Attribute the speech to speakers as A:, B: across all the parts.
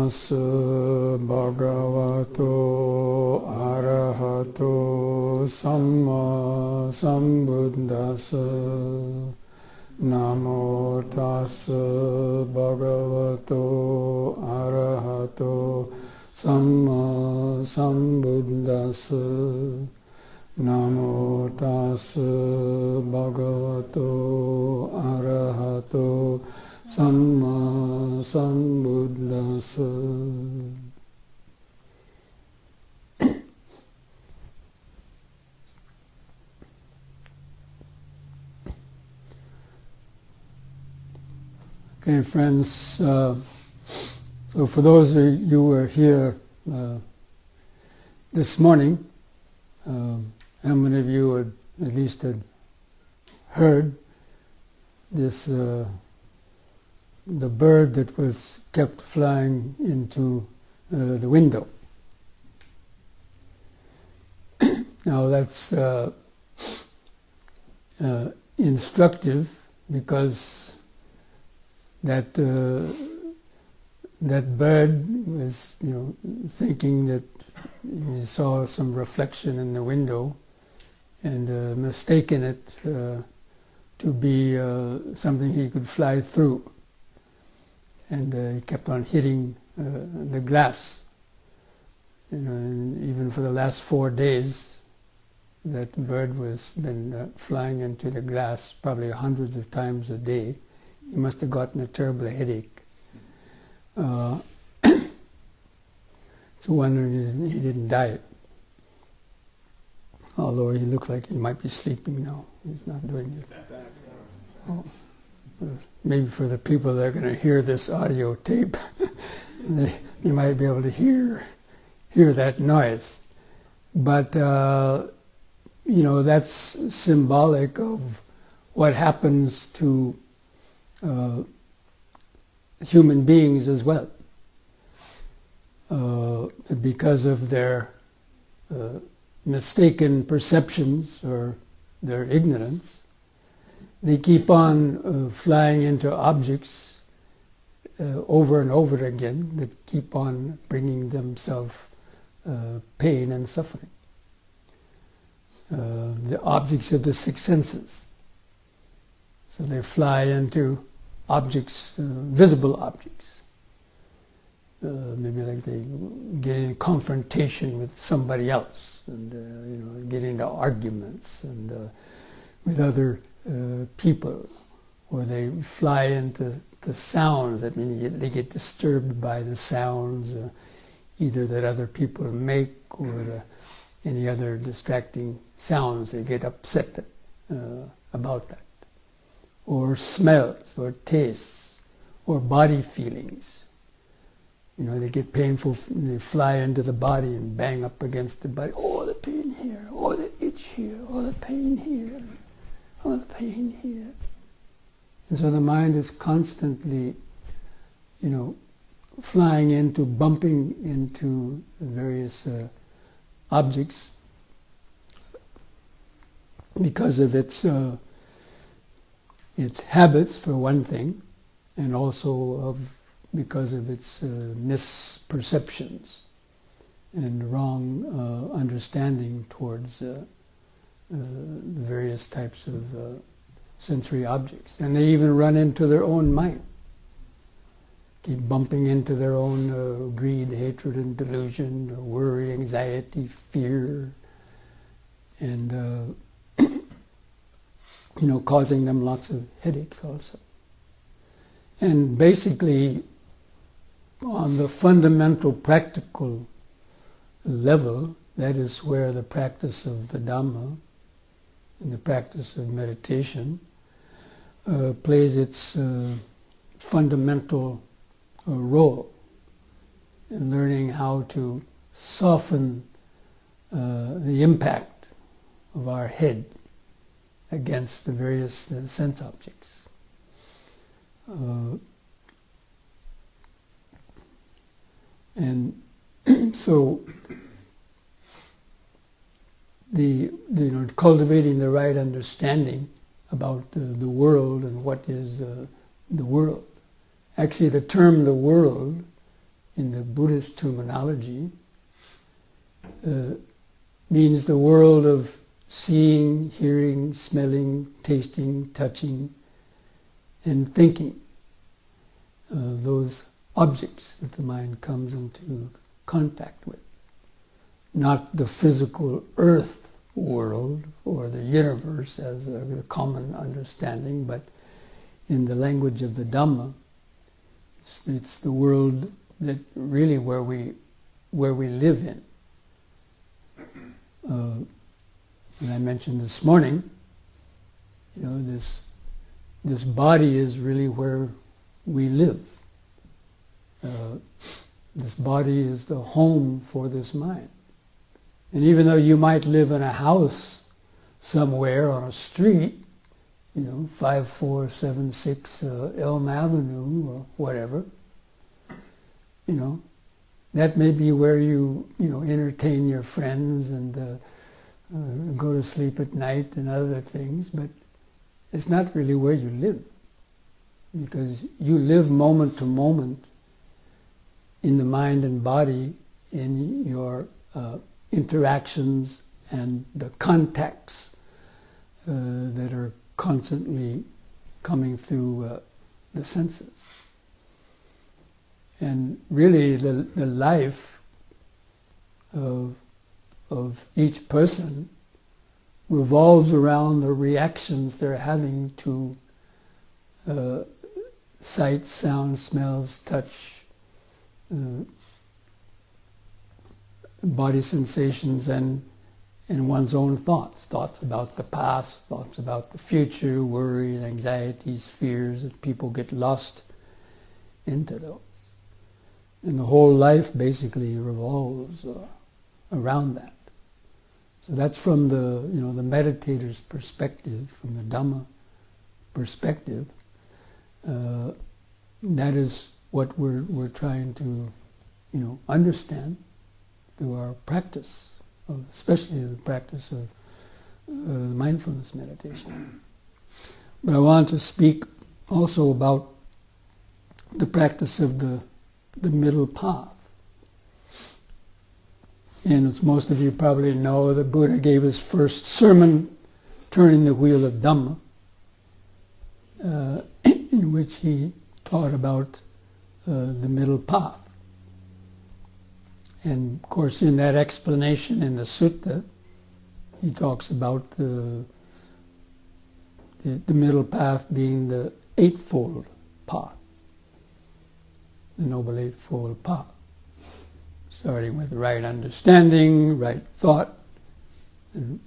A: tassa bhagavato arahato samma sambuddhassa. Namo tassa bhagavato arahato samma sambuddhassa. Namo tassa bhagavato arahato samma sambuddhassa. Okay, friends, so for those of you who are here this morning, how many of you had at least had heard this, the bird that was kept flying into the window? Now that's instructive because that bird was, thinking that he saw some reflection in the window and mistaken it to be something he could fly through. And he kept on hitting the glass. And even for the last 4 days, that bird was been flying into the glass probably hundreds of times a day. He must have gotten a terrible headache. So wondering he didn't die. Although he looked like he might be sleeping now. He's not doing it. Oh, maybe for the people that are going to hear this audio tape, they might be able to hear that noise. But, that's symbolic of what happens to human beings as well. Because of their mistaken perceptions or their ignorance, they keep on flying into objects over and over again that keep on bringing themselves pain and suffering. The objects of the six senses. So they fly into objects, visible objects. Maybe like they get in confrontation with somebody else and get into arguments and with other people, or they fly into the sounds. That means they get disturbed by the sounds either that other people make or any other distracting sounds. They get upset about that. Or smells, or tastes, or body feelings. They get painful, they fly into the body and bang up against the body. Oh, the pain here, oh, the itch here, oh, the pain here, oh, the pain here. And so the mind is constantly, flying into, bumping into various objects because of its habits, for one thing, and also because of its misperceptions and wrong understanding towards various types of sensory objects. And they even run into their own mind, keep bumping into their own greed, hatred, and delusion, worry, anxiety, fear, and causing them lots of headaches also. And basically, on the fundamental practical level, that is where the practice of the Dhamma and the practice of meditation plays its fundamental role in learning how to soften the impact of our head against the various sense objects. And so cultivating the right understanding about the world and what is the world. Actually, the term "the world" in the Buddhist terminology, means the world of seeing, hearing, smelling, tasting, touching, and thinking. Those objects that the mind comes into contact with. Not the physical earth world or the universe as a common understanding, but in the language of the Dhamma, it's the world that really where we live in. And I mentioned this morning, this body is really where we live. This body is the home for this mind. And even though you might live in a house somewhere on a street, 5476 Elm Avenue or whatever, that may be where you entertain your friends and go to sleep at night and other things, but it's not really where you live, because you live moment to moment in the mind and body, in your interactions and the contacts that are constantly coming through the senses. And really the life of each person revolves around the reactions they're having to sight, sound, smells, touch, body sensations, and one's own thoughts about the past, thoughts about the future, worry, anxieties, fears, that people get lost into those. And the whole life basically revolves around that. So that's from the the meditator's perspective, from the Dhamma perspective. That is what we're trying to understand through our practice, especially the practice of mindfulness meditation. But I want to speak also about the practice of the middle path. And as most of you probably know, the Buddha gave his first sermon, Turning the Wheel of Dhamma, in which he taught about the middle path. And of course, in that explanation in the sutta, he talks about the middle path being the eightfold path, the Noble Eightfold Path, starting with right understanding, right thought, and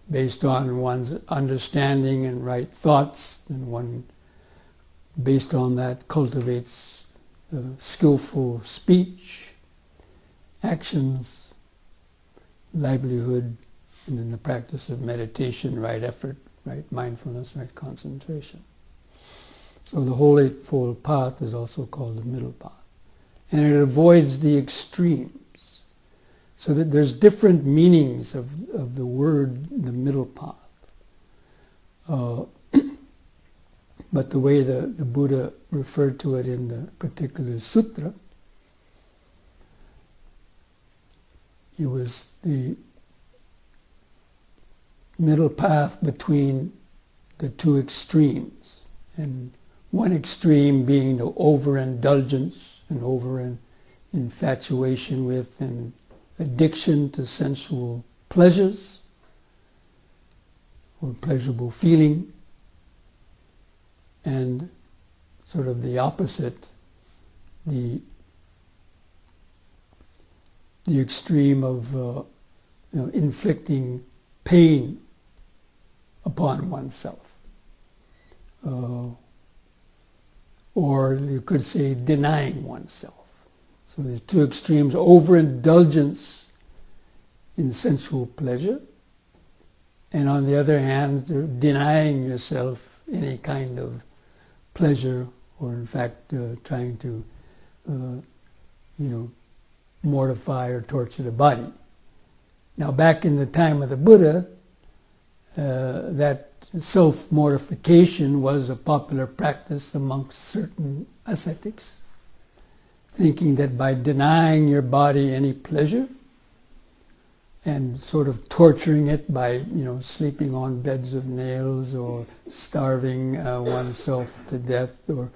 A: based on one's understanding and right thoughts, then one, based on that, cultivates skillful speech, actions, livelihood, and then the practice of meditation, right effort, right mindfulness, right concentration. So the whole Eightfold Path is also called the middle path. And it avoids the extremes. So that there's different meanings of the word, the middle path. But the way the Buddha referred to it in the particular sutra, it was the middle path between the two extremes. And one extreme being the overindulgence and infatuation with and addiction to sensual pleasures or pleasurable feeling, and sort of the opposite, the extreme of inflicting pain upon oneself. Or you could say denying oneself. So there's two extremes: overindulgence in sensual pleasure, and on the other hand, denying yourself any kind of pleasure, or in fact trying to mortify or torture the body. Now, back in the time of the Buddha, that self-mortification was a popular practice amongst certain ascetics. thinking that by denying your body any pleasure and sort of torturing it by, sleeping on beds of nails or starving oneself to death, or,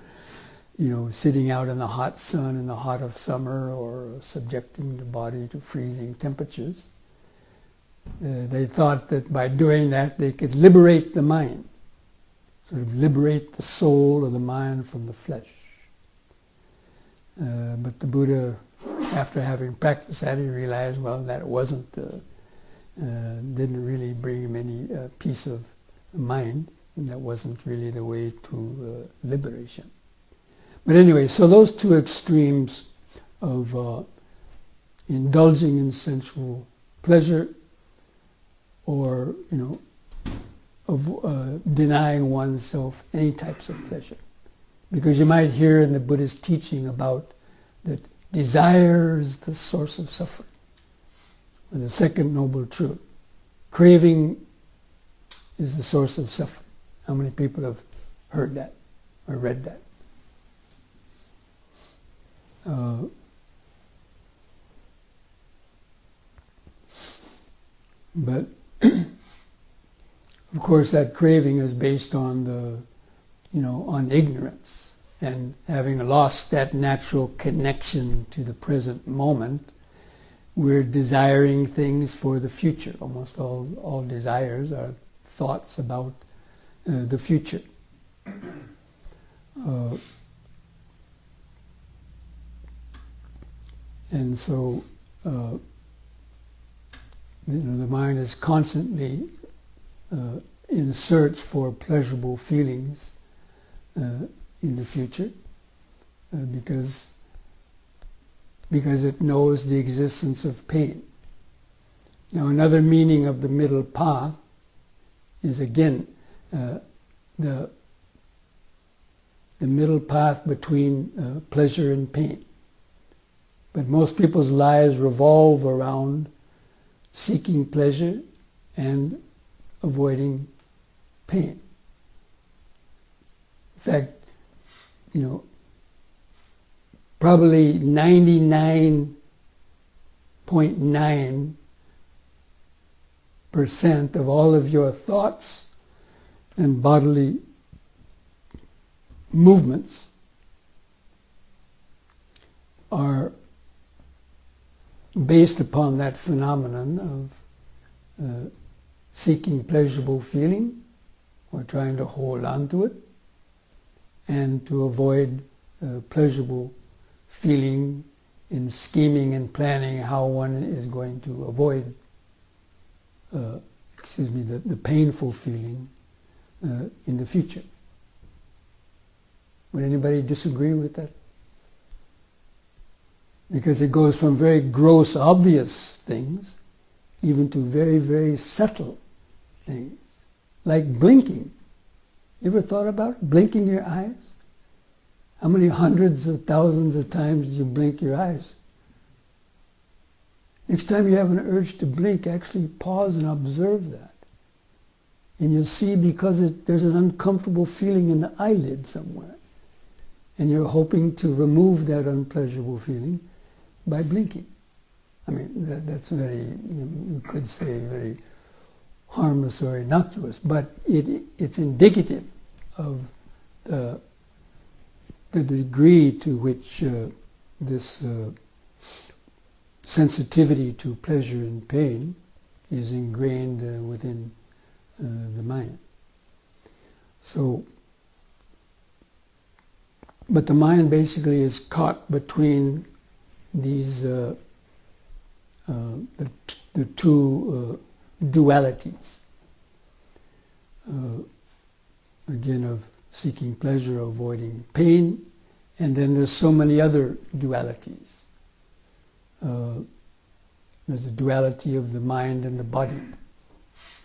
A: sitting out in the hot sun in the hot of summer, or subjecting the body to freezing temperatures. They thought that by doing that they could liberate the mind, sort of liberate the soul or the mind from the flesh. But the Buddha, after having practiced that, he realized, well, that wasn't, didn't really bring him any peace of mind, and that wasn't really the way to liberation. But anyway, so those two extremes of indulging in sensual pleasure, or, of denying oneself any types of pleasure. Because you might hear in the Buddhist teaching about that desire is the source of suffering, or the second noble truth. Craving is the source of suffering. How many people have heard that or read that? But of course, that craving is based on on ignorance, and having lost that natural connection to the present moment, we're desiring things for the future. Almost all desires are thoughts about the future. And so, the mind is constantly in search for pleasurable feelings in the future, because it knows the existence of pain. Now, another meaning of the middle path is, again, the middle path between pleasure and pain. But most people's lives revolve around seeking pleasure and avoiding pain. In fact, probably 99.9% of all of your thoughts and bodily movements are based upon that phenomenon of seeking pleasurable feeling, or trying to hold on to it, and to avoid pleasurable feeling in scheming and planning how one is going to avoid the painful feeling in the future. Would anybody disagree with that? Because it goes from very gross, obvious things, even to very, very subtle things, like blinking. You ever thought about blinking your eyes? How many hundreds of thousands of times do you blink your eyes? Next time you have an urge to blink, actually pause and observe that. And you'll see, because there's an uncomfortable feeling in the eyelid somewhere. And you're hoping to remove that unpleasurable feeling by blinking. I mean, that's very, you could say, very harmless or innocuous, but it's indicative of the degree to which this sensitivity to pleasure and pain is ingrained within the mind. So, but the mind basically is caught between these the two dualities, again, of seeking pleasure, avoiding pain, and then there's so many other dualities. There's a duality of the mind and the body,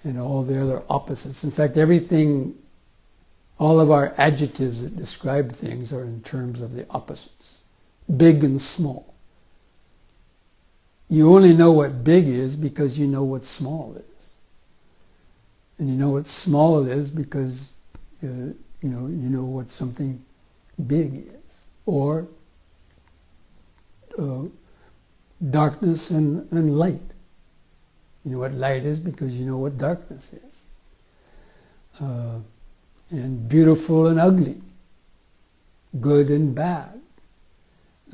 A: and all the other opposites. In fact, everything, all of our adjectives that describe things are in terms of the opposites, big and small. You only know what big is because you know what small is. And you know what small is because you know what something big is. Or darkness and light. You know what light is because you know what darkness is. And beautiful and ugly, good and bad.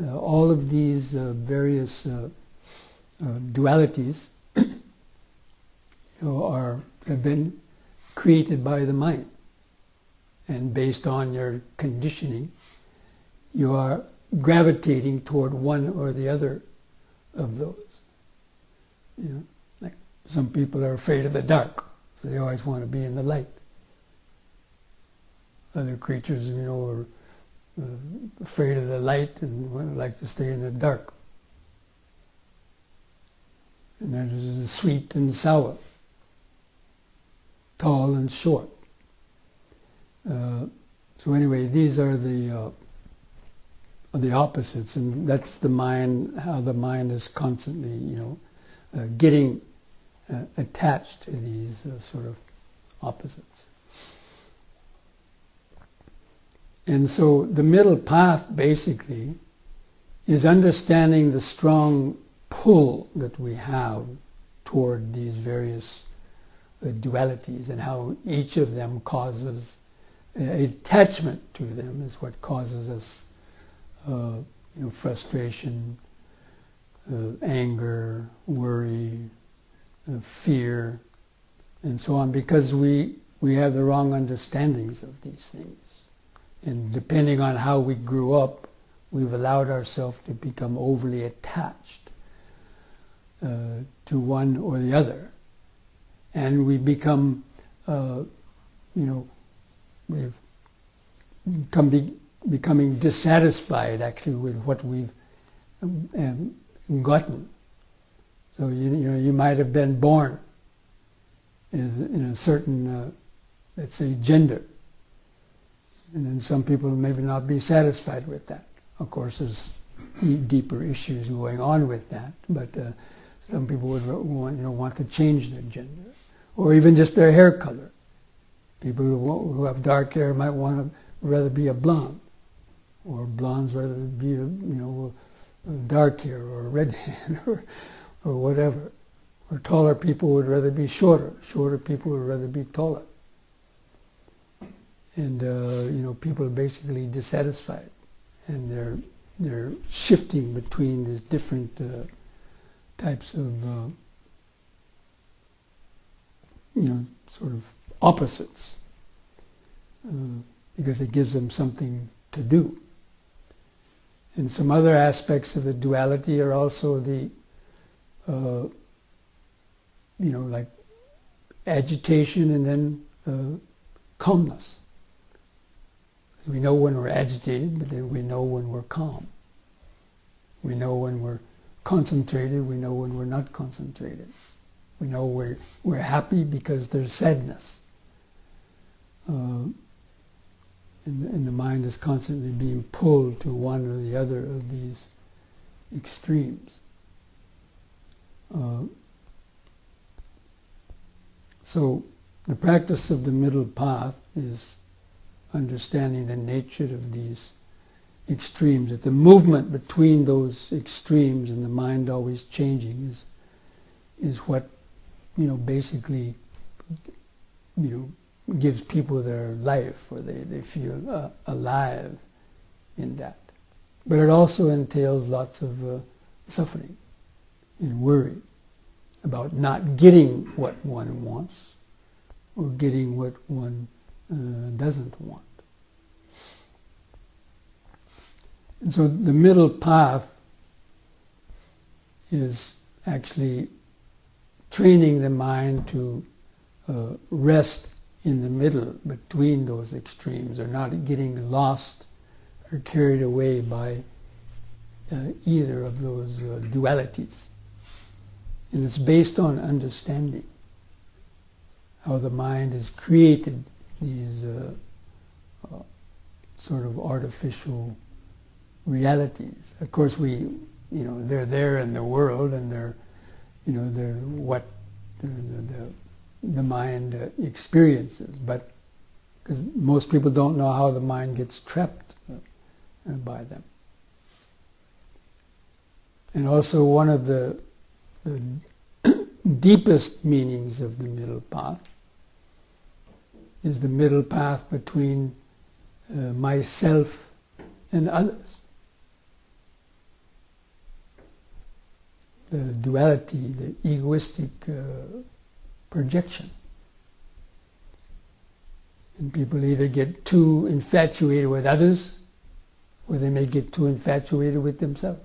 A: All of these various dualities have been created by the mind. And based on your conditioning, you are gravitating toward one or the other of those. You know, like some people are afraid of the dark, so they always want to be in the light. Other creatures, you know, are afraid of the light and like to stay in the dark. And there's the sweet and sour, tall and short. So anyway, these are the opposites, and that's the mind. How the mind is constantly, you know, getting attached to these sort of opposites. And so the middle path basically is understanding the strong pull that we have toward these various dualities and how each of them causes attachment to them is what causes us you know, frustration, anger, worry, fear, and so on, because we have the wrong understandings of these things. And depending on how we grew up, we've allowed ourselves to become overly attached to one or the other. And we become, you know, we've becoming dissatisfied actually with what we've gotten. So, you know, you might have been born in a certain, let's say, gender. And then some people maybe not be satisfied with that. Of course, there's deeper issues going on with that, but some people would want to change their gender, or even just their hair color. People who have dark hair might want to rather be a blonde, or blondes rather be a dark hair or red hair or whatever. Or taller people would rather be shorter. Shorter people would rather be taller. And you know, people are basically dissatisfied, and they're shifting between these different types of you know, sort of opposites, because it gives them something to do. And some other aspects of the duality are also the you know, like agitation and then calmness. We know when we're agitated, but then we know when we're calm. We know when we're concentrated, we know when we're not concentrated. We know we're happy because there's sadness. And the mind is constantly being pulled to one or the other of these extremes. So the practice of the middle path is understanding the nature of these extremes, that the movement between those extremes and the mind always changing is what, you know, basically, you know, gives people their life, or they feel alive in that. But it also entails lots of suffering and worry about not getting what one wants or getting what one doesn't want. And so the middle path is actually training the mind to rest in the middle between those extremes, or not getting lost or carried away by either of those dualities. And it's based on understanding how the mind has created these sort of artificial realities. Of course, they're there in the world, and they're what the mind experiences. But because most people don't know how the mind gets trapped by them. And also one of the deepest meanings of the middle path is the middle path between myself and others. The duality, the egoistic projection. And people either get too infatuated with others, or they may get too infatuated with themselves.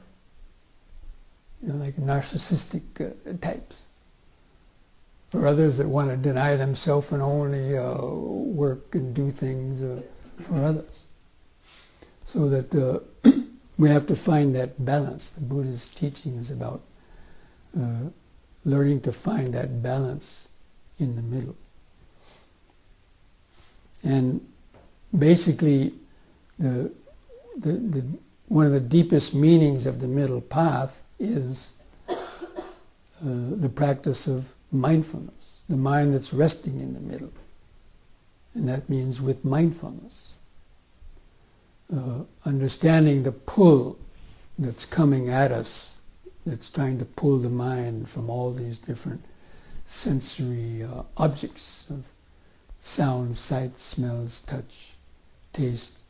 A: Like narcissistic types. Or others that want to deny themselves and only work and do things for others. So that we have to find that balance. The Buddha's teaching is about learning to find that balance in the middle. And basically, one of the deepest meanings of the middle path is the practice of mindfulness, the mind that's resting in the middle. And that means with mindfulness. Understanding the pull that's coming at us, that's trying to pull the mind from all these different sensory objects of sound, sight, smells, touch, taste,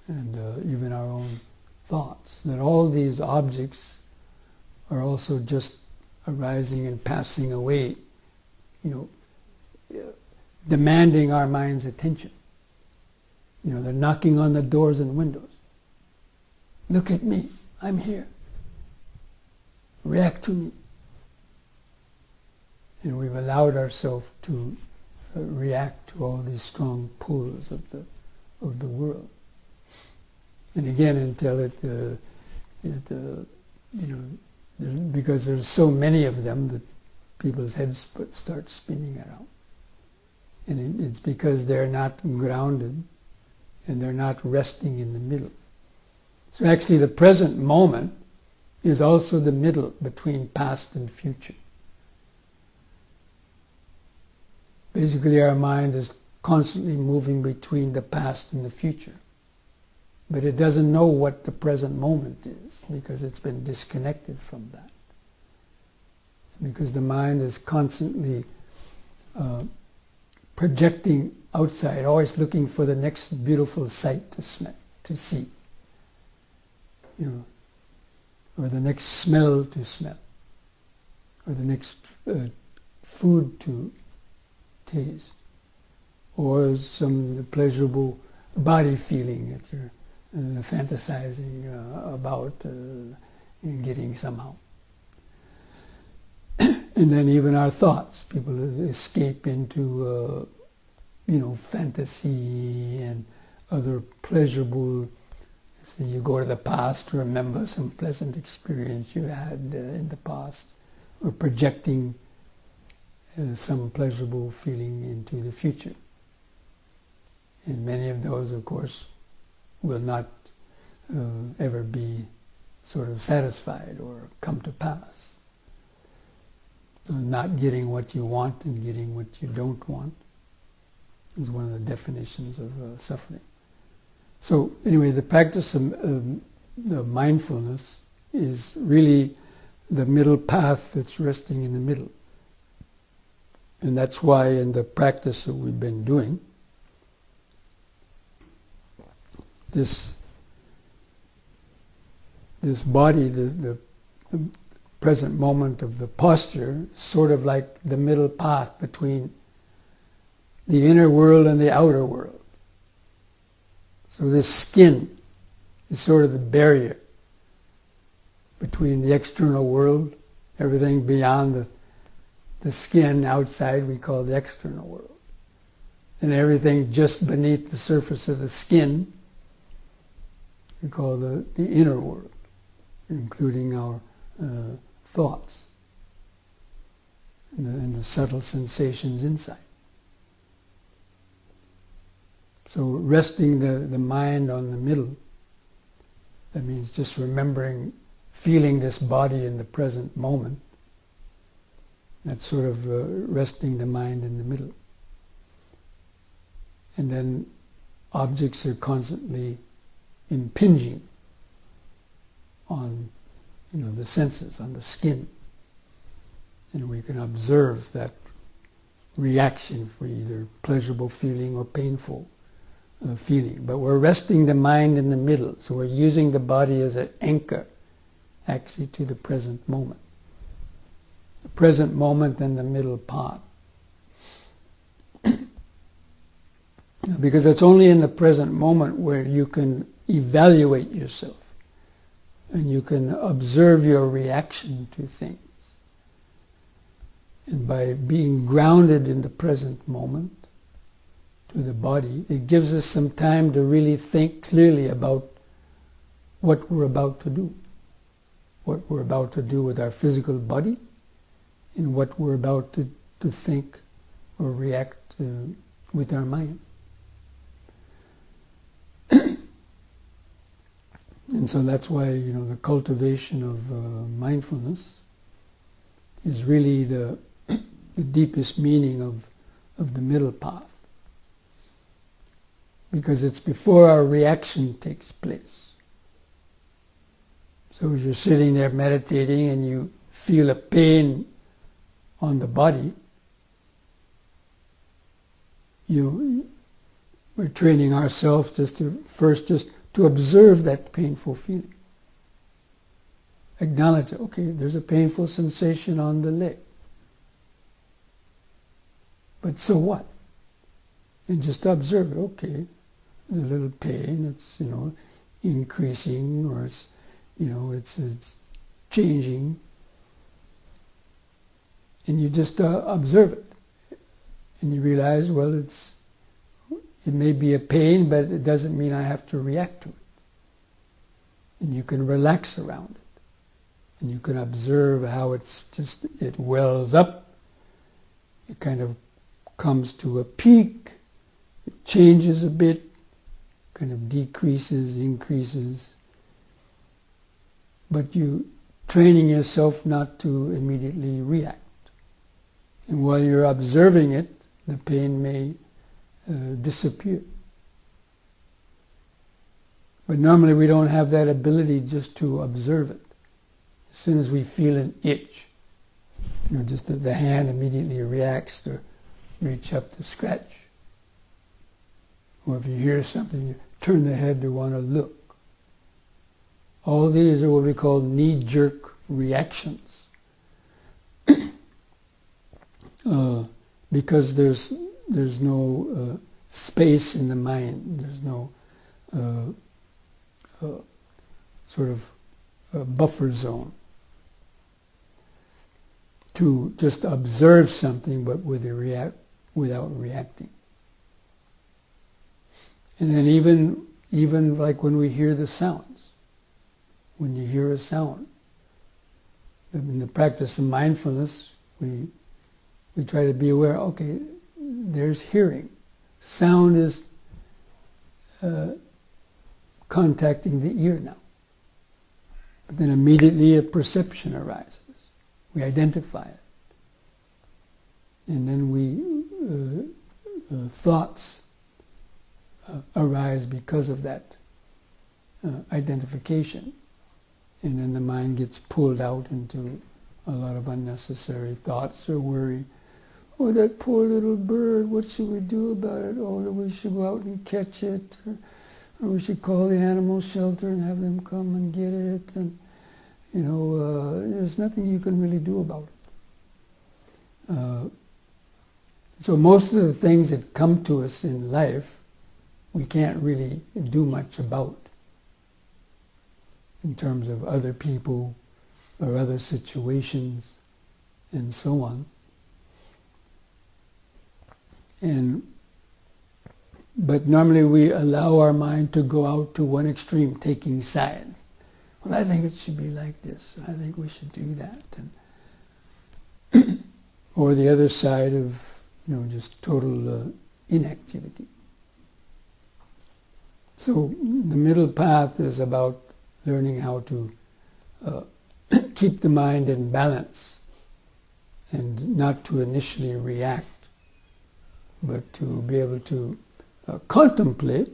A: and even our own thoughts. That all these objects are also just arising and passing away, demanding our mind's attention. They're knocking on the doors and windows. Look at me, I'm here. React to me. And we've allowed ourselves to react to all these strong pulls of the world. And again, until because there's so many of them that people's heads start spinning around. And it's because they're not grounded and they're not resting in the middle. So actually the present moment is also the middle between past and future. Basically our mind is constantly moving between the past and the future. But it doesn't know what the present moment is because it's been disconnected from that. Because the mind is constantly projecting outside, always looking for the next beautiful sight to see. Or the next smell to smell. Or the next food to taste. Or some pleasurable body feeling that you're fantasizing about and getting somehow. And then even our thoughts, people escape into fantasy and other pleasurable. So you go to the past to remember some pleasant experience you had in the past, or projecting some pleasurable feeling into the future. And many of those, of course, will not ever be sort of satisfied or come to pass. Not getting what you want and getting what you don't want is one of the definitions of suffering. So anyway, the practice of the mindfulness is really the middle path that's resting in the middle. And that's why in the practice that we've been doing, this body, the present moment of the posture, sort of like the middle path between the inner world and the outer world. So this skin is sort of the barrier between the external world, everything beyond the skin outside we call the external world. And everything just beneath the surface of the skin we call the inner world, including our thoughts and the subtle sensations inside. So resting the mind on the middle, that means just remembering, feeling this body in the present moment. That's sort of resting the mind in the middle. And then objects are constantly impinging on, the senses, on the skin. And we can observe that reaction for either pleasurable feeling or painful feeling. But we're resting the mind in the middle, so we're using the body as an anchor, actually, to the present moment. The present moment and the middle path. Because it's only in the present moment where you can evaluate yourself and you can observe your reaction to things. And by being grounded in the present moment to the body, it gives us some time to really think clearly about what we're about to do. What we're about to do with our physical body and what we're about to think or react with our mind. And so that's why, the cultivation of mindfulness is really the deepest meaning of the middle path. Because it's before our reaction takes place. So as you're sitting there meditating and you feel a pain on the body, we're training ourselves just to observe that painful feeling. Acknowledge it. Okay, there's a painful sensation on the leg. But so what? And just observe it. Okay, there's a little pain. It's, increasing, or it's, it's changing. And you just observe it. And you realize, well, it may be a pain, but it doesn't mean I have to react to it. And you can relax around it. And you can observe how it wells up. It kind of comes to a peak. It changes a bit, kind of decreases, increases. But you training yourself not to immediately react. And while you're observing it, the pain may disappear. But normally we don't have that ability just to observe it. As soon as we feel an itch, just the hand immediately reacts to reach up to scratch. Or if you hear something, you turn the head to want to look. All these are what we call knee-jerk reactions. Because there's no space in the mind. There's no sort of buffer zone to just observe something, but without reacting. And then even like when we hear the sounds, when you hear a sound, in the practice of mindfulness, we try to be aware. Okay, there's hearing. Sound is contacting the ear now. But then immediately a perception arises. We identify it. And then thoughts arise because of that identification. And then the mind gets pulled out into a lot of unnecessary thoughts or worry. Oh, that poor little bird, what should we do about it? Oh, we should go out and catch it. Or we should call the animal shelter and have them come and get it. And, there's nothing you can really do about it. So most of the things that come to us in life, we can't really do much about in terms of other people or other situations and so on. But normally we allow our mind to go out to one extreme, taking sides. Well, I think it should be like this. I think we should do that. And or the other side of, just total inactivity. So the middle path is about learning how to keep the mind in balance and not to initially react, but to be able to contemplate,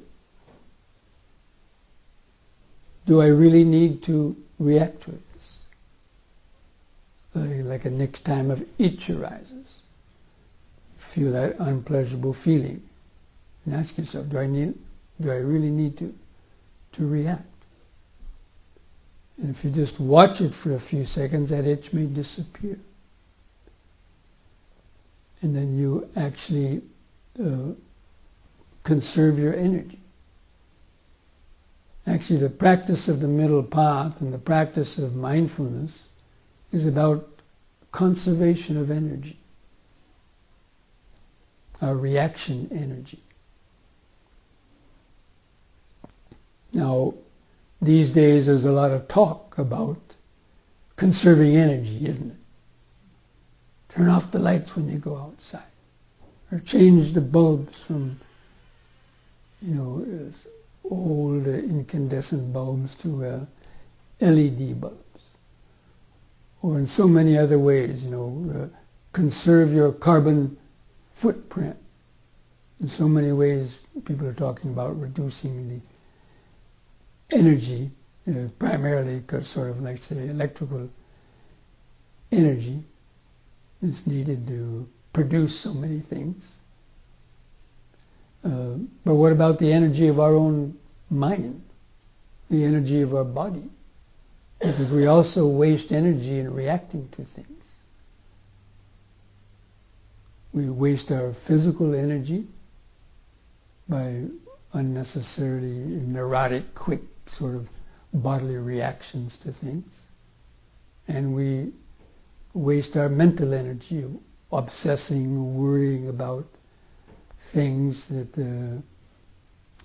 A: do I really need to react to this. Like a next time of itch arises, feel that unpleasurable feeling, and ask yourself, do I really need to react? And if you just watch it for a few seconds, that itch may disappear. And then you actually conserve your energy. Actually, the practice of the middle path and the practice of mindfulness is about conservation of energy, our reaction energy. Now, these days there's a lot of talk about conserving energy, isn't it? Turn off the lights when you go outside, or change the bulbs from, old incandescent bulbs to LED bulbs. Or in so many other ways, conserve your carbon footprint. In so many ways, people are talking about reducing the energy, primarily because sort of like, say, electrical energy is needed to produce so many things. But what about the energy of our own mind, the energy of our body? Because we also waste energy in reacting to things. We waste our physical energy by unnecessarily neurotic, quick sort of bodily reactions to things. And we waste our mental energy obsessing, worrying about things that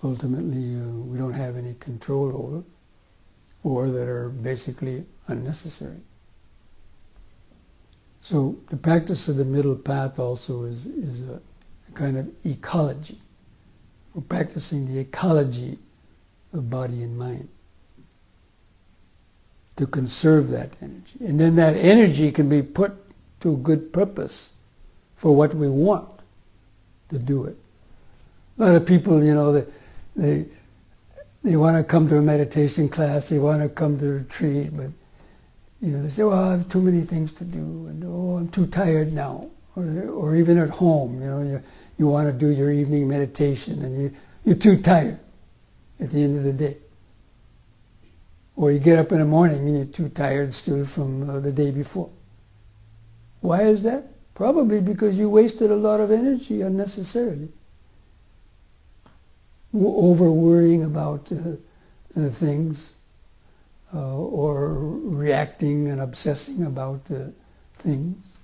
A: ultimately we don't have any control over, or that are basically unnecessary. So the practice of the middle path also is a kind of ecology. We're practicing the ecology of body and mind to conserve that energy. And then that energy can be put to good purpose for what we want to do it. A lot of people, they want to come to a meditation class, they want to come to a retreat, but they say, well, I have too many things to do, and I'm too tired now. Or even at home, you want to do your evening meditation, and you're too tired at the end of the day. Or you get up in the morning and you're too tired still from the day before. Why is that? Probably because you wasted a lot of energy unnecessarily, over worrying about things, or reacting and obsessing about things,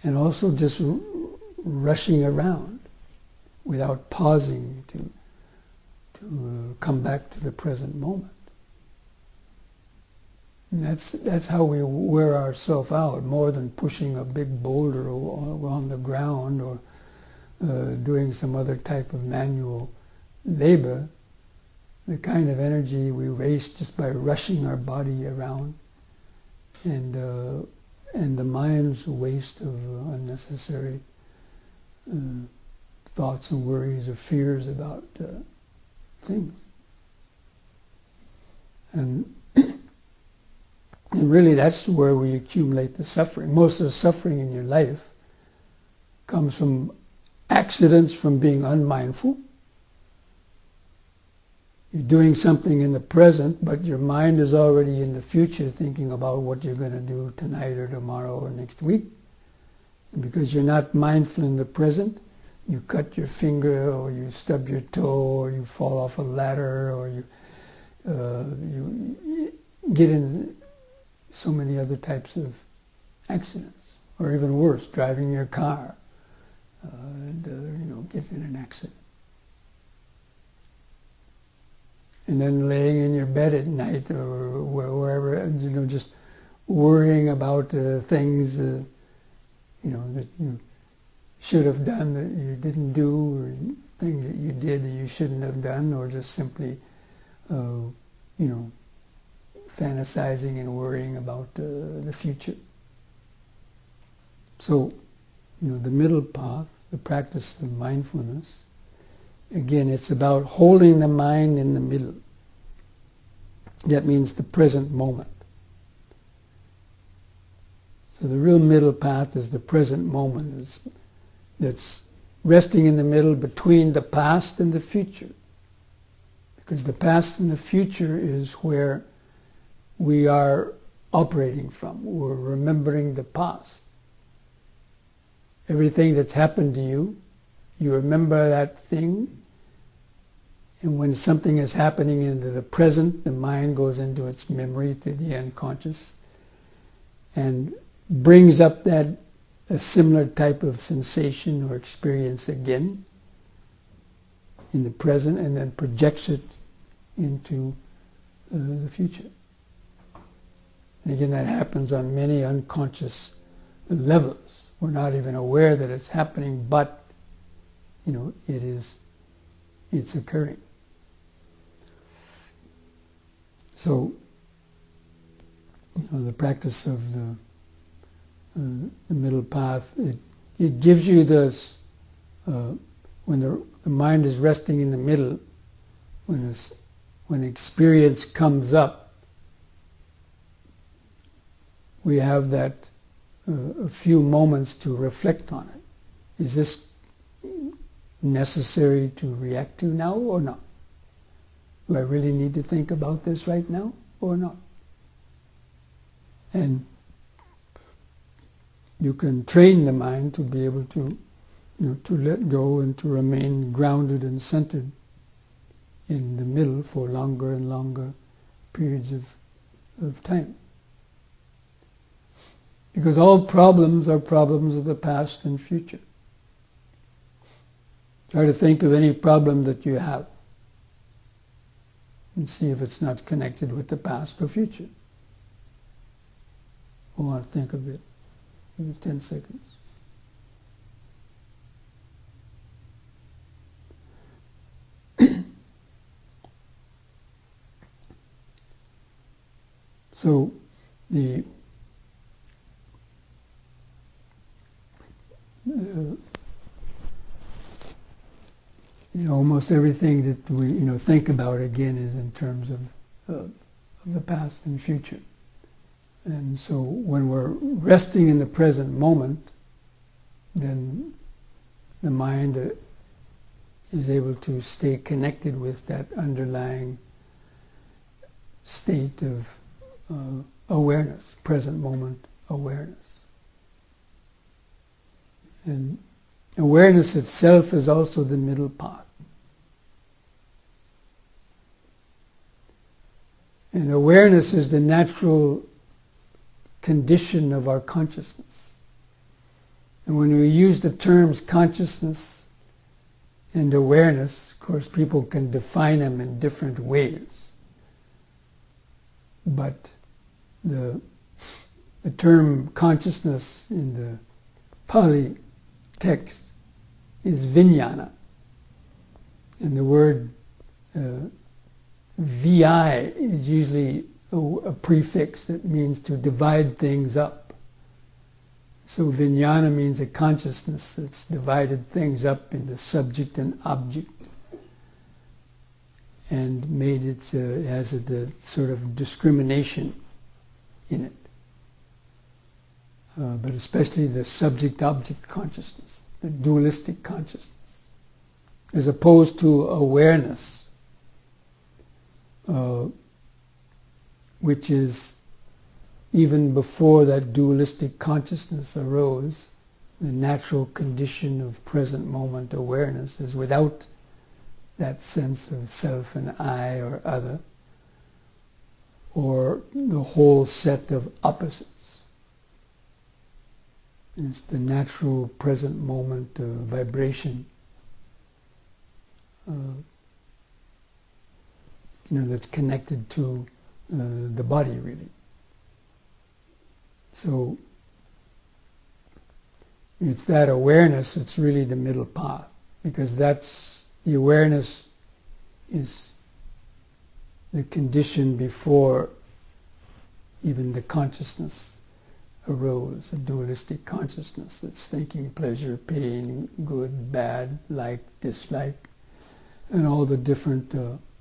A: and also just rushing around without pausing to come back to the present moment. And that's how we wear ourselves out, more than pushing a big boulder on the ground or doing some other type of manual labor. The kind of energy we waste just by rushing our body around, and the mind's waste of unnecessary thoughts and worries or fears about things. And really that's where we accumulate the suffering. Most of the suffering in your life comes from accidents, from being unmindful. You're doing something in the present, but your mind is already in the future thinking about what you're going to do tonight or tomorrow or next week. And because you're not mindful in the present, you cut your finger, or you stub your toe, or you fall off a ladder, or you get in so many other types of accidents. Or even worse, driving your car and get in an accident. And then laying in your bed at night or wherever, just worrying about things, that you should have done that you didn't do, or things that you did that you shouldn't have done, or just simply, fantasizing and worrying about the future. So, the middle path, the practice of mindfulness, again, it's about holding the mind in the middle. That means the present moment. So the real middle path is the present moment. That's resting in the middle between the past and the future. Because the past and the future is where we are operating from. We're remembering the past. Everything that's happened to you, you remember that thing. And when something is happening into the present, the mind goes into its memory through the unconscious and brings up a similar type of sensation or experience again in the present, and then projects it into the future. And again, that happens on many unconscious levels. We're not even aware that it's happening, but it's occurring. So, the practice of the middle path, it gives you this, when the mind is resting in the middle, when experience comes up, we have that a few moments to reflect on it. Is this necessary to react to now or not? Do I really need to think about this right now or not? And you can train the mind to be able to, to let go and to remain grounded and centered in the middle for longer and longer periods of time. Because all problems are problems of the past and future. Try to think of any problem that you have and see if it's not connected with the past or future. I want to think of it. Give me 10 seconds. So almost everything that we think about again is in terms of the past and future. And so when we're resting in the present moment, then the mind is able to stay connected with that underlying state of awareness, present moment awareness. And awareness itself is also the middle path. And awareness is the natural condition of our consciousness. And when we use the terms consciousness and awareness, of course, people can define them in different ways. But the term consciousness in the Pali text is vijnana. And the word vi is usually a prefix that means to divide things up. So vijnana means a consciousness that's divided things up into subject and object and made it has a sort of discrimination in it. But especially the subject-object consciousness, the dualistic consciousness, as opposed to awareness, which is, even before that dualistic consciousness arose, the natural condition of present moment awareness is without that sense of self and I or other, or the whole set of opposites. And it's the natural present moment vibration that's connected to the body, really. So it's that awareness that's really the middle path, because that's the awareness is the condition before even the consciousness arose, a dualistic consciousness that's thinking pleasure, pain, good, bad, like, dislike, and all the different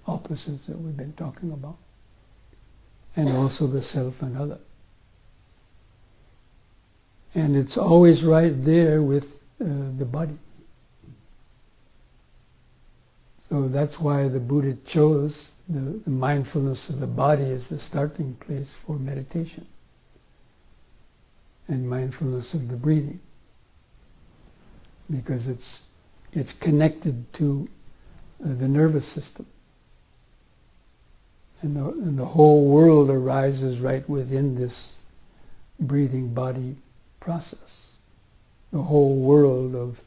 A: opposites that we've been talking about. and also the self and other. And it's always right there with the body. So that's why the Buddha chose the mindfulness of the body as the starting place for meditation, and mindfulness of the breathing, because it's connected to the nervous system, and the whole world arises right within this breathing body process. The whole world of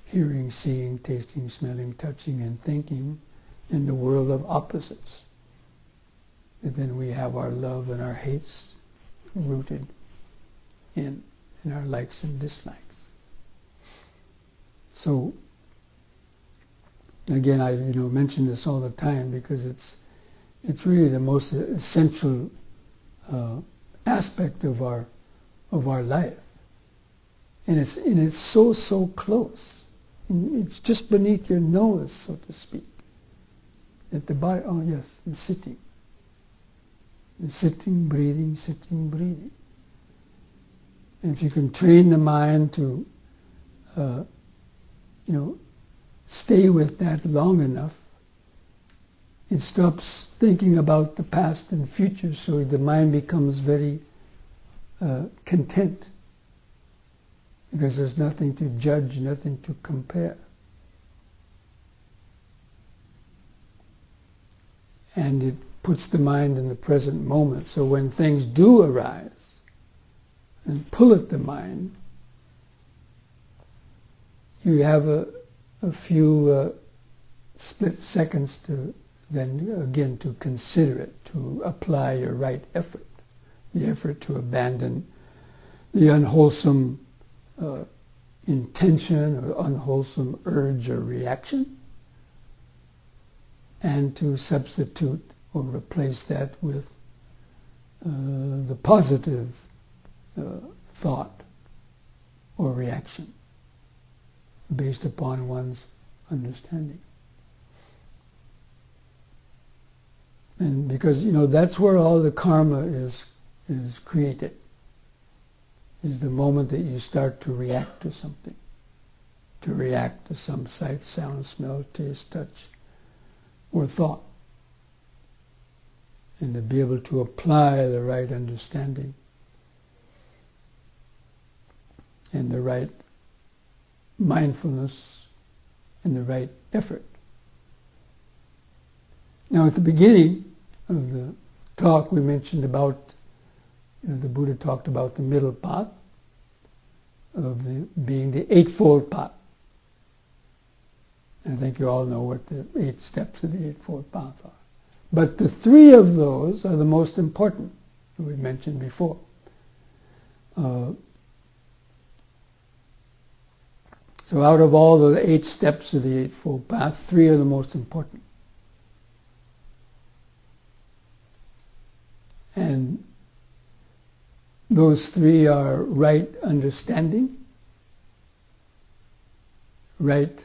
A: hearing, seeing, tasting, smelling, touching, and thinking, in the world of opposites. And then we have our love and our hates rooted in our likes and dislikes. So, again, I mention this all the time because it's really the most essential aspect of our life, and it's so close. It's just beneath your nose, so to speak. That the body, oh yes, I'm sitting. I'm sitting, breathing, sitting, breathing. And if you can train the mind to, stay with that long enough, it stops thinking about the past and future, so the mind becomes very content. Because there's nothing to judge, nothing to compare. And it puts the mind in the present moment. So when things do arise and pull at the mind, you have a few split seconds to then again to consider it, to apply your right effort, the effort to abandon the unwholesome intention or unwholesome urge or reaction, and to substitute or replace that with the positive thought or reaction based upon one's understanding. And because that's where all the karma is created. Is the moment that you start to react to something, to react to some sight, sound, smell, taste, touch, or thought, and to be able to apply the right understanding and the right mindfulness and the right effort. Now, at the beginning of the talk, we mentioned about the Buddha talked about the middle path of being the Eightfold Path. I think you all know what the 8 steps of the Eightfold Path are. But the 3 of those are the most important, we mentioned before. So out of all the 8 steps of the Eightfold Path, 3 are the most important. And those 3 are right understanding, right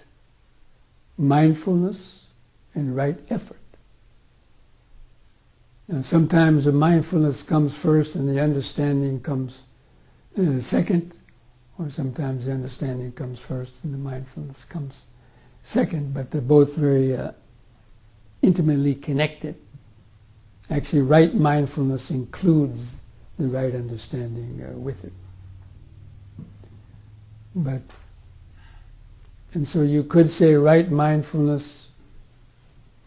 A: mindfulness, and right effort. Now, sometimes the mindfulness comes first and the understanding comes second, or sometimes the understanding comes first and the mindfulness comes second, but they're both very intimately connected. Actually, right mindfulness includes the right understanding with it. And so you could say right mindfulness,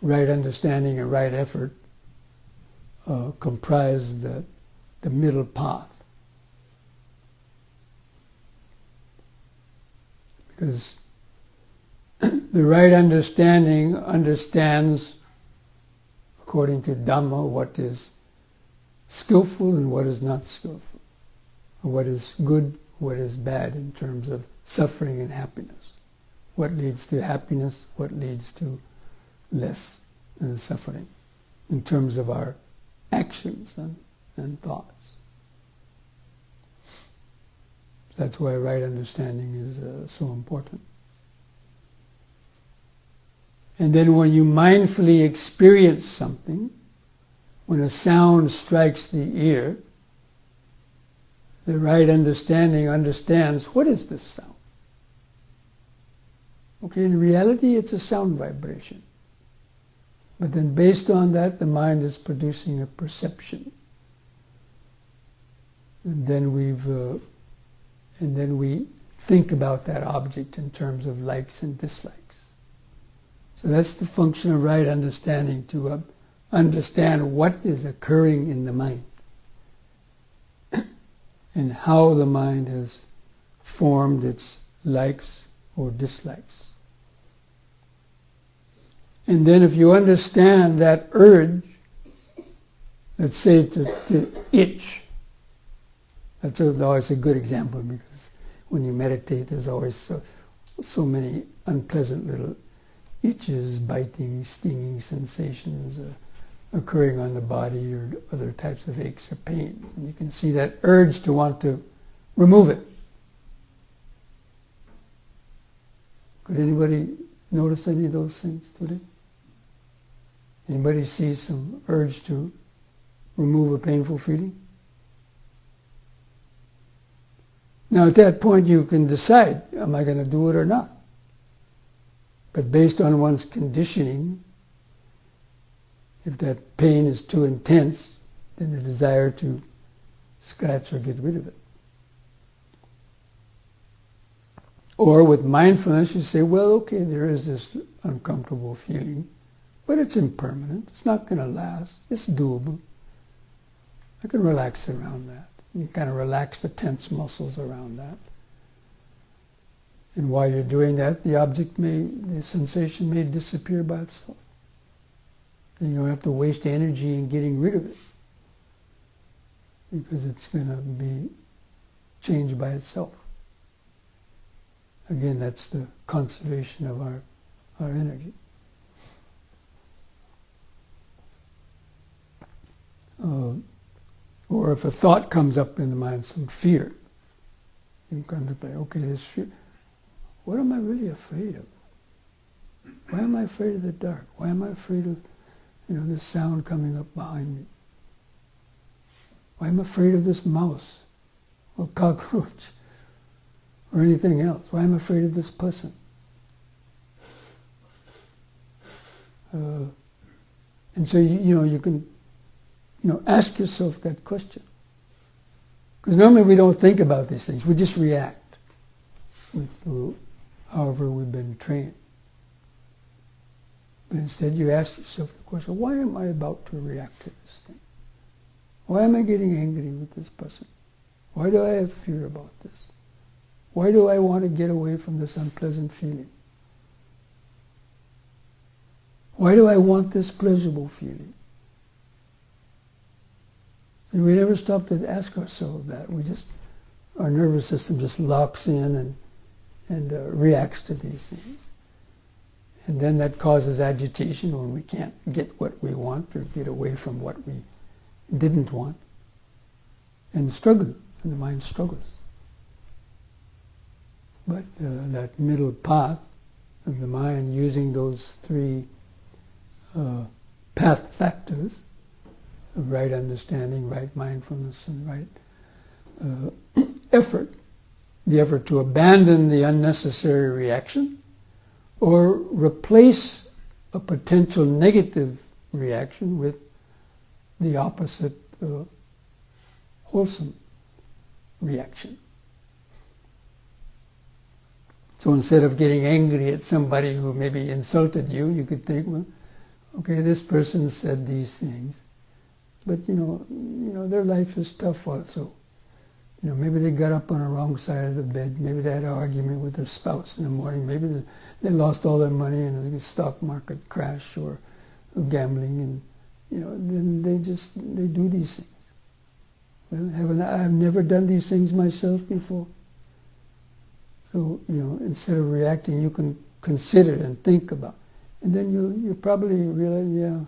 A: right understanding, and right effort comprise the middle path. Because the right understanding understands, according to Dhamma, what is skillful and what is not skillful, or what is good, what is bad in terms of suffering and happiness, what leads to happiness, what leads to less suffering in terms of our actions and thoughts. That's why right understanding is so important. And then when you mindfully experience something, when a sound strikes the ear, the right understanding understands, what is this sound? Okay, in reality, it's a sound vibration. But then based on that, the mind is producing a perception. And then we think about that object in terms of likes and dislikes. So that's the function of right understanding, to understand what is occurring in the mind and how the mind has formed its likes or dislikes. And then if you understand that urge, let's say to itch, that's always a good example, because when you meditate there's always so many unpleasant little itches, biting, stinging sensations occurring on the body, or other types of aches or pains. And you can see that urge to want to remove it. Could anybody notice any of those things today? Anybody see some urge to remove a painful feeling? Now at that point you can decide, am I going to do it or not? But based on one's conditioning, if that pain is too intense, then the desire to scratch or get rid of it. Or with mindfulness you say, well, okay, there is this uncomfortable feeling, but it's impermanent, it's not going to last, it's doable. I can relax around that. You kind of relax the tense muscles around that. And while you're doing that, the sensation may disappear by itself. And you don't have to waste energy in getting rid of it, because it's going to be changed by itself. Again, that's the conservation of our energy. Or if a thought comes up in the mind, some fear, you can contemplate, okay, this fear, what am I really afraid of? Why am I afraid of the dark? Why am I afraid of, this sound coming up behind me? Why am I afraid of this mouse or cockroach or anything else? Why am I afraid of this person? And so you can ask yourself that question. Because normally we don't think about these things. We just react with however we've been trained. But instead you ask yourself the question, why am I about to react to this thing? Why am I getting angry with this person? Why do I have fear about this? Why do I want to get away from this unpleasant feeling? Why do I want this pleasurable feeling? And we never stop to ask ourselves that. Our nervous system just locks in and reacts to these things. And then that causes agitation when we can't get what we want or get away from what we didn't want. And struggle, and the mind struggles. But that middle path of the mind, using those three path factors of right understanding, right mindfulness, and right effort, the effort to abandon the unnecessary reaction or replace a potential negative reaction with the opposite wholesome reaction. So instead of getting angry at somebody who maybe insulted you, you could think, well, okay, this person said these things, but their life is tough also. Maybe they got up on the wrong side of the bed. Maybe they had an argument with their spouse in the morning. Maybe they lost all their money in the stock market crash or gambling, and then they do these things. Well, I've never done these things myself before. So instead of reacting, you can consider and think about, and then you probably realize,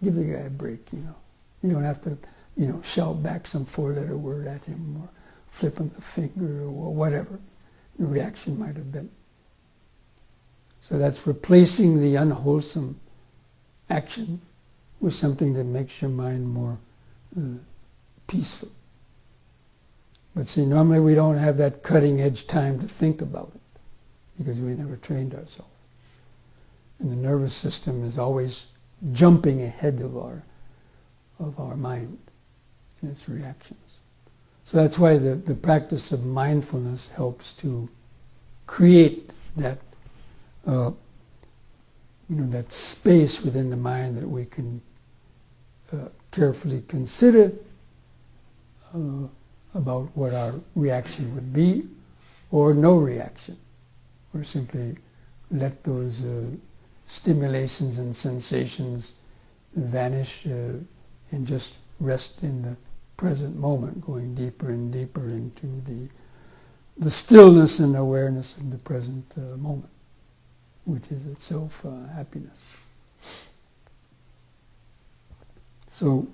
A: give the guy a break. You don't have to shout back some 4-letter word at him or flip him the finger or whatever the reaction might have been. So that's replacing the unwholesome action with something that makes your mind more peaceful. But see, normally we don't have that cutting edge time to think about it because we never trained ourselves. And the nervous system is always jumping ahead of our mind in its reactions. So that's why the practice of mindfulness helps to create that that space within the mind that we can carefully consider about what our reaction would be, or no reaction, or simply let those stimulations and sensations vanish and just rest in the present moment, going deeper and deeper into the stillness and awareness of the present moment, which is itself happiness. So,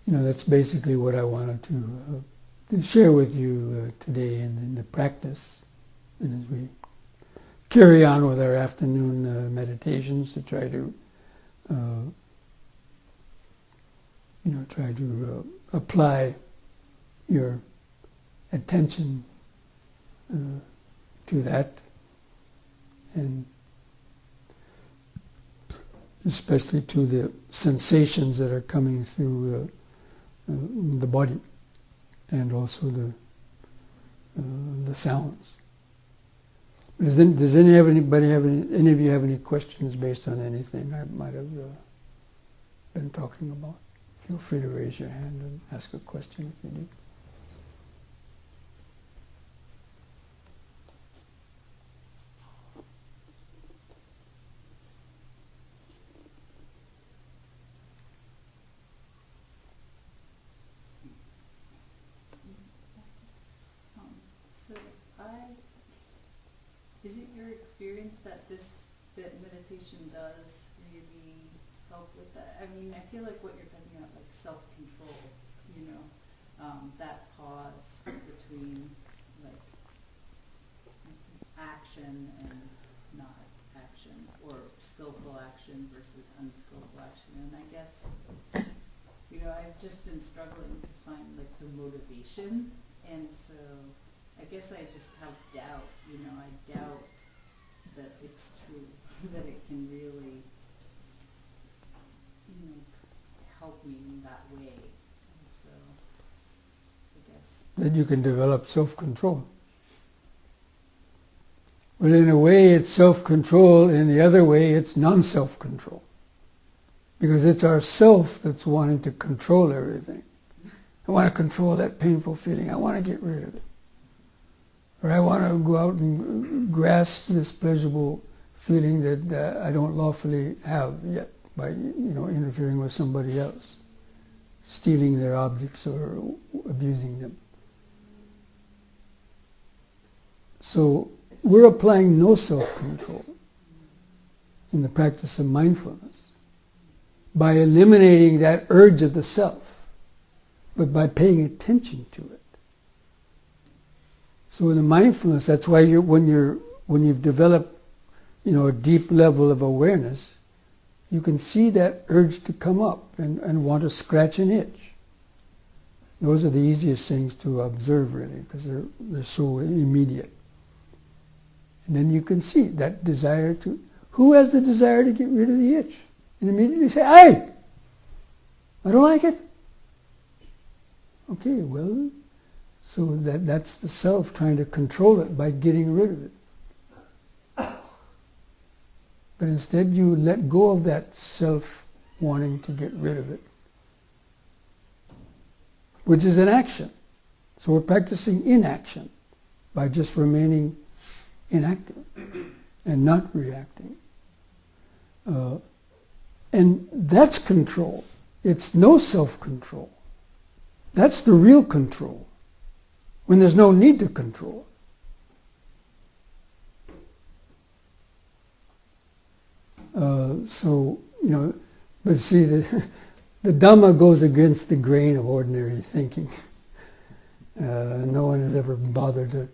A: that's basically what I wanted to share with you today in the practice, and as we carry on with our afternoon meditations to try to apply your attention to that, and especially to the sensations that are coming through the body, and also the sounds. Does any of you have any questions based on anything I might have been talking about? Feel free to raise your hand and ask a question if you do.
B: Is it your experience that meditation does really help with that? I mean, I feel like what you're talking about, like self-control, that pause between like action and not action, or skillful action versus unskillful action. And I guess, I've just been struggling to find like the motivation, and so I guess I just have doubt, I doubt that it's true, that it can really, help me in that way. And so, I guess.
A: That you can develop self-control. Well, in a way it's self-control, in the other way it's non-self-control. Because it's our self that's wanting to control everything. I want to control that painful feeling. I want to get rid of it. Or I want to go out and grasp this pleasurable feeling that I don't lawfully have yet by, interfering with somebody else, stealing their objects or abusing them. So we're applying no self-control in the practice of mindfulness by eliminating that urge of the self, but by paying attention to it. So in the mindfulness, that's why when you've developed, a deep level of awareness, you can see that urge to come up and want to scratch an itch. Those are the easiest things to observe, really, because they're so immediate. And then you can see that desire to. Who has the desire to get rid of the itch? And immediately say, "Hey, I don't like it." Okay, well. So that's the self trying to control it by getting rid of it. But instead you let go of that self wanting to get rid of it, which is an action. So we're practicing inaction by just remaining inactive and not reacting. And that's control. It's no self-control. That's the real control, when there's no need to control. But see, the Dhamma goes against the grain of ordinary thinking. No one has ever bothered to,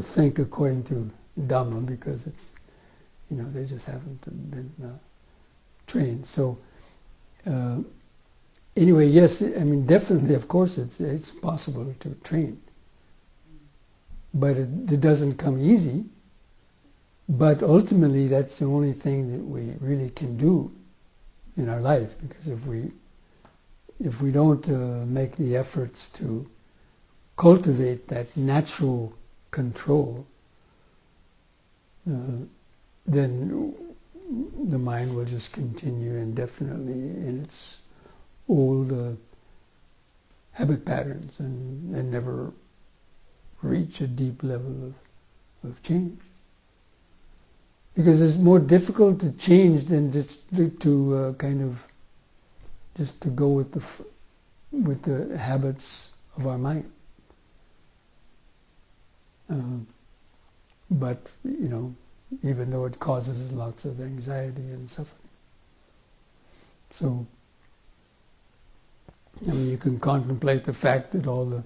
A: think according to Dhamma, because They just haven't been trained. So anyway, yes, definitely, of course, it's possible to train, but it doesn't come easy. But ultimately, that's the only thing that we really can do in our life, because if we don't make the efforts to cultivate that natural control, then the mind will just continue indefinitely in its old habit patterns and never reach a deep level of change. Because it's more difficult to change than just to go with the habits of our mind. But even though it causes lots of anxiety and suffering, so you can contemplate the fact that all the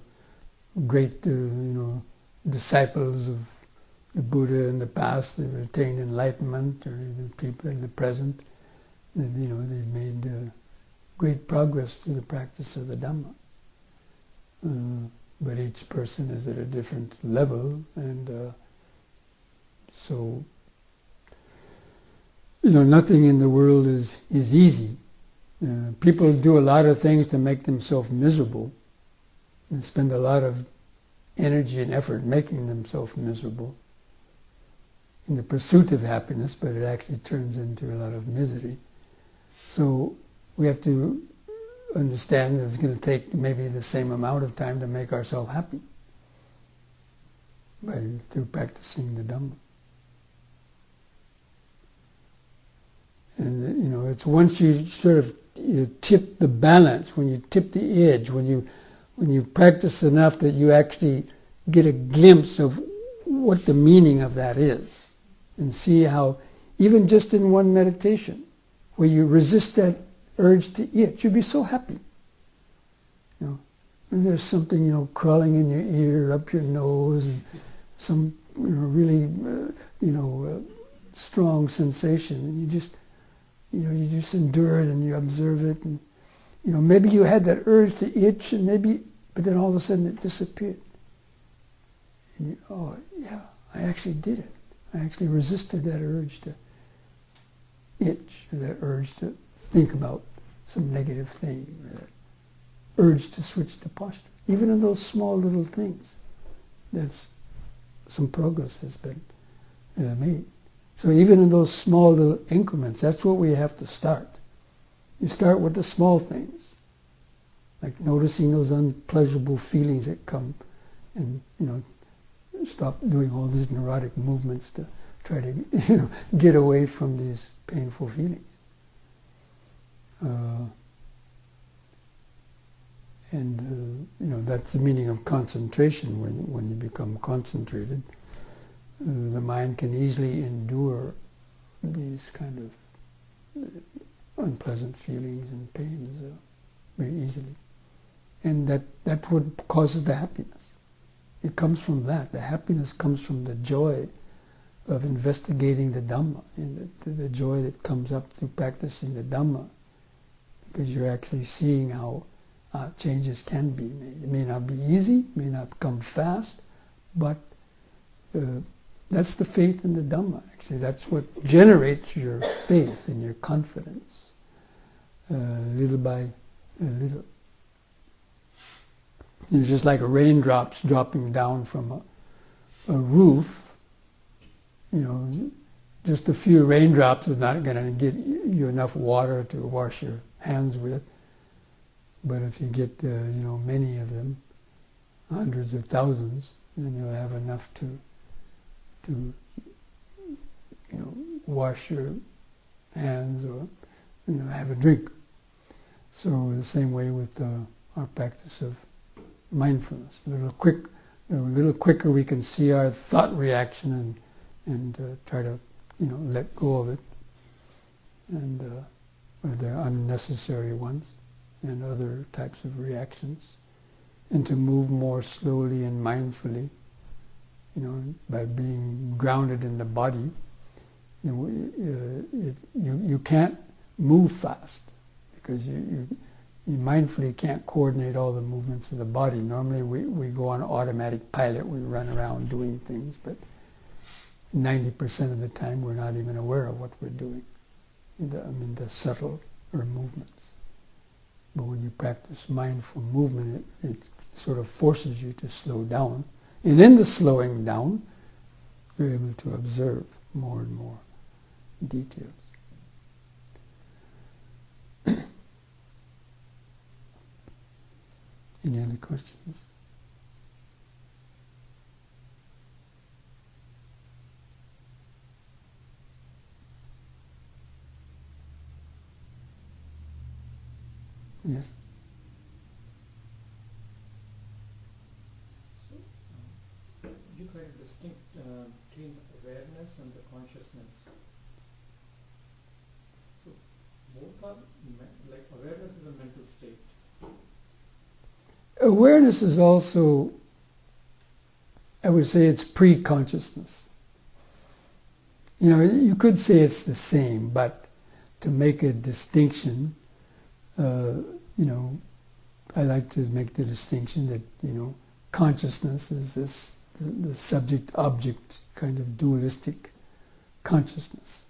A: great disciples of the Buddha in the past, they've attained enlightenment, or the people in the present, they've made great progress through the practice of the Dhamma. But each person is at a different level, and so nothing in the world is easy. People do a lot of things to make themselves miserable, and spend a lot of energy and effort making themselves miserable in the pursuit of happiness, but it actually turns into a lot of misery. So we have to understand that it's going to take maybe the same amount of time to make ourselves happy through practicing the Dhamma. And it's once you sort of tip the balance, when you tip the edge, when you practice enough that you actually get a glimpse of what the meaning of that is, and see how, even just in one meditation, where you resist that urge to itch, you'll be so happy. And there's something, crawling in your ear, up your nose, and some, really, strong sensation, and you just endure it and you observe it, and, maybe you had that urge to itch, but then all of a sudden it disappeared. And oh yeah, I actually did it. I actually resisted that urge to itch, or that urge to think about some negative thing, or that urge to switch to posture. Even in those small little things, that's some progress has been made. So even in those small little increments, that's what we have to start. You start with the small things, like noticing those unpleasurable feelings that come, and stop doing all these neurotic movements to try to get away from these painful feelings. That's the meaning of concentration. When you become concentrated, the mind can easily endure these kind of unpleasant feelings and pains very easily. And that's what causes the happiness. It comes from that. The happiness comes from the joy of investigating the Dhamma, and the joy that comes up through practicing the Dhamma, because you're actually seeing how changes can be made. It may not be easy, may not come fast, but that's the faith in the Dhamma, actually. That's what generates your faith and your confidence, little by little. It's just like raindrops dropping down from a roof. Just a few raindrops is not going to get you enough water to wash your hands with. But if you get, many of them, hundreds of thousands, then you'll have enough to wash your hands or, have a drink. So the same way with our practice of mindfulness. A little quicker we can see our thought reaction and try to, let go of it, and the unnecessary ones and other types of reactions, and to move more slowly and mindfully, by being grounded in the body, You can't move fast because you mindfully can't coordinate all the movements of the body. Normally we go on automatic pilot, we run around doing things, but 90% of the time we're not even aware of what we're doing. The subtle movements. But when you practice mindful movement, it sort of forces you to slow down. And in the slowing down, you're able to observe more and more details. Any other questions? Yes?
C: You try to distinct between awareness and the consciousness. So both are, like awareness is a mental state.
A: Awareness is also, I would say it's pre-consciousness. You could say it's the same, but to make a distinction, I like to make the distinction that, consciousness is the subject-object kind of dualistic consciousness.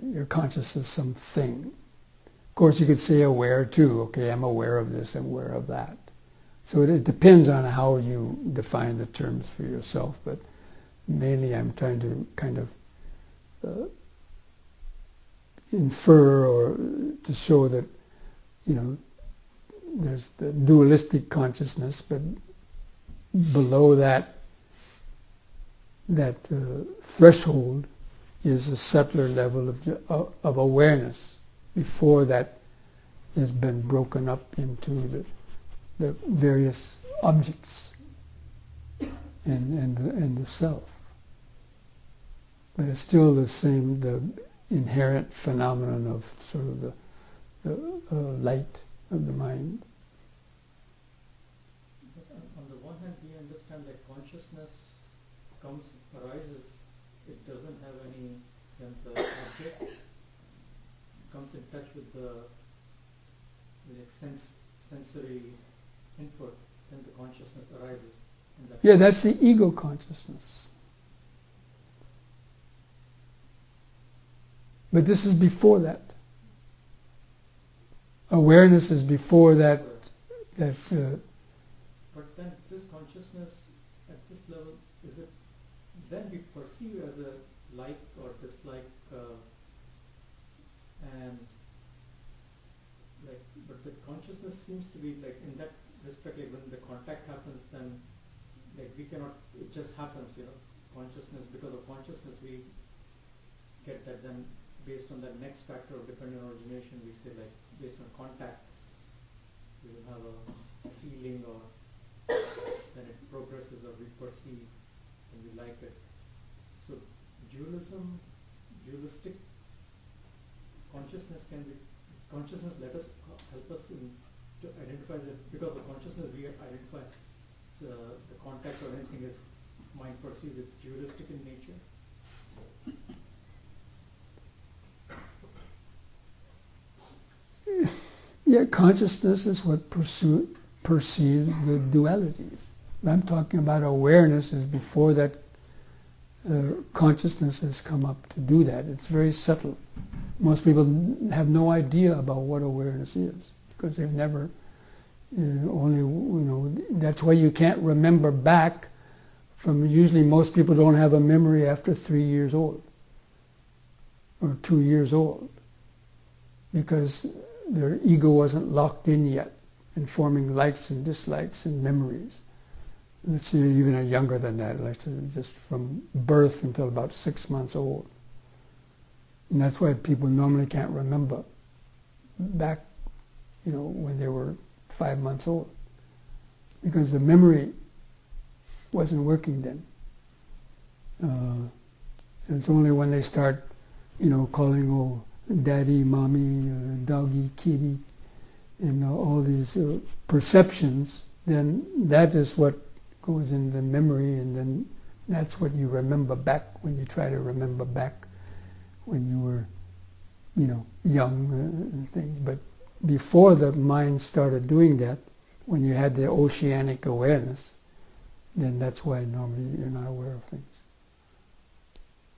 A: You're conscious of something. Of course, you could say aware too. Okay, I'm aware of this, I'm aware of that. So it depends on how you define the terms for yourself, but mainly I'm trying to kind of infer or to show that, there's the dualistic consciousness, but below that threshold is a subtler level of awareness before that has been broken up into the various objects and the self. But it's still the same, the inherent phenomenon of sort of the light of the mind.
C: But on the one hand, we understand that consciousness arises, it doesn't have any, when the object comes in touch with the sensory input, then the consciousness arises. And
A: That's the ego consciousness. But this is before that. Awareness is before that. But
C: then this consciousness at this level, is it then we perceive as a like or dislike, and but the consciousness seems to be in that respect, when the contact happens, then we cannot, it just happens, consciousness, because of consciousness we get that. Then based on that next factor of dependent origination, we say based on contact we will have a feeling, or then it progresses, or we perceive and we like it. So dualistic consciousness help us to identify that, because the consciousness we identify the contact or anything is mind perceived, it's dualistic in nature.
A: Yeah, consciousness is what perceives the dualities. I'm talking about awareness is before that consciousness has come up to do that. It's very subtle. Most people have no idea about what awareness is because they've never that's why you can't remember back from, usually most people don't have a memory after 3 years old or 2 years old because their ego wasn't locked in yet and forming likes and dislikes and memories. Let's say even younger than that, like just from birth until about 6 months old. And that's why people normally can't remember back, when they were 5 months old, because the memory wasn't working then. It's only when they start, calling daddy, mommy, doggy, kitty, and all these perceptions, then that is what goes in the memory, and then that's what you remember back when you try to remember back when you were, young and things. But before the mind started doing that, when you had the oceanic awareness, then that's why normally you're not aware of things.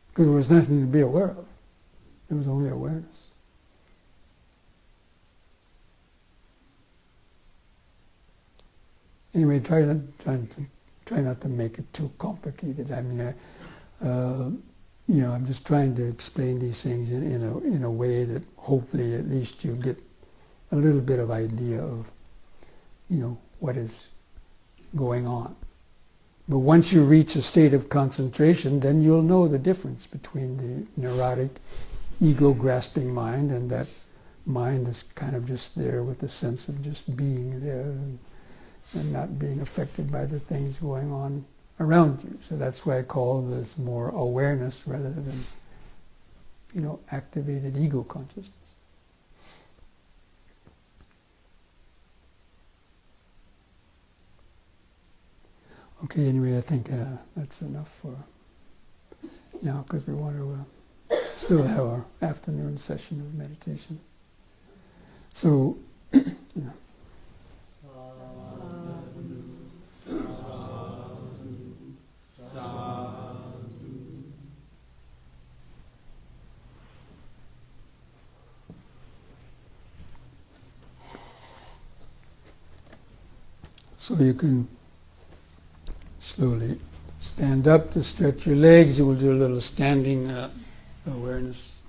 A: Because there was nothing to be aware of. There was only awareness. Anyway, try not to make it too complicated. I mean, I'm just trying to explain these things in a way that hopefully at least you get a little bit of idea of, what is going on. But once you reach a state of concentration, then you'll know the difference between the neurotic, ego-grasping mind and that mind that's kind of just there with the sense of just being there and not being affected by the things going on around you. So that's why I call this more awareness rather than, activated ego consciousness. Okay, anyway, I think that's enough for now, because we want to still have our afternoon session of meditation. So, so you can slowly stand up to stretch your legs. You will do a little standing awareness.